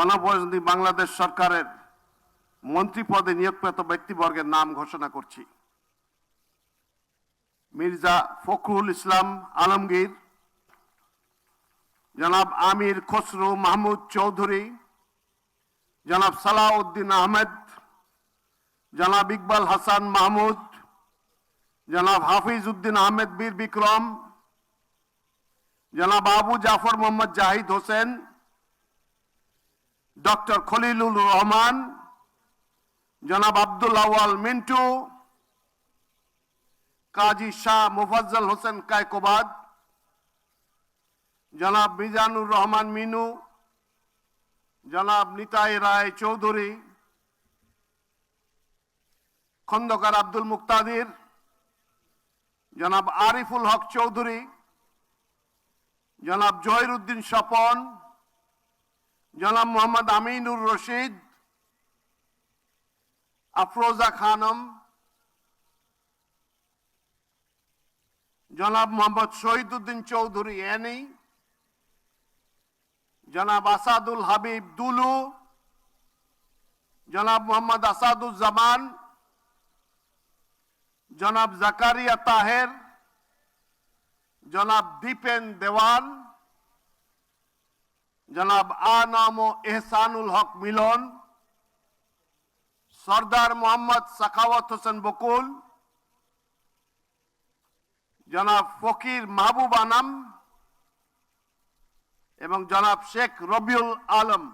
গণপ্রজাতন্ত্রী বাংলাদেশ সরকারের মন্ত্রী পদে নিয়োগপ্রাপ্ত ব্যক্তিবর্গের নাম ঘোষণা করছি। মির্জা ফখরুল ইসলাম আলমগীর, জনাব আমির খসরু মাহমুদ চৌধুরী, জনাব সালাউদ্দিন আহমেদ, জনাব ইকবাল হাসান মাহমুদ, জনাব হাফিজ উদ্দিন আহমেদ বীর বিক্রম, জনাব আবু জাফর মোহাম্মদ জাহিদ হোসেন, ডক্টর খলিলুর রহমান, জনাব আব্দুল আওয়াল মিন্টু, কাজী শাহ মুফাজ্জল হোসেন কায়কোবাদ, জনাব মিজানুর রহমান মিনু, জনাব নিতাই রায় চৌধুরী, খন্দকার আব্দুল মুক্তাদির, জনাব আরিফুল হক চৌধুরী, জনাব জহির উদ্দিন স্বপন, জনাব মোহাম্মদ আমিনুর রশিদ, আফরোজা খানম, জনাব মোহাম্মদ শহীদ উদ্দিন চৌধুরী এনি, জনাব আসাদুল হাবিব দুলু, জনাব মোহাম্মদ আসাদুজ্জামান, জনাব জাকারিয়া তাহের, জনাব দীপেন দেওয়ান, জনাব আনাম ও এহসানুল হক মিলন, সরদার মোহাম্মদ সাখাওয়াত হোসেন বকুল, জনাব ফকির মাহবুব আনাম এবং জনাব শেখ রবিউল আলম।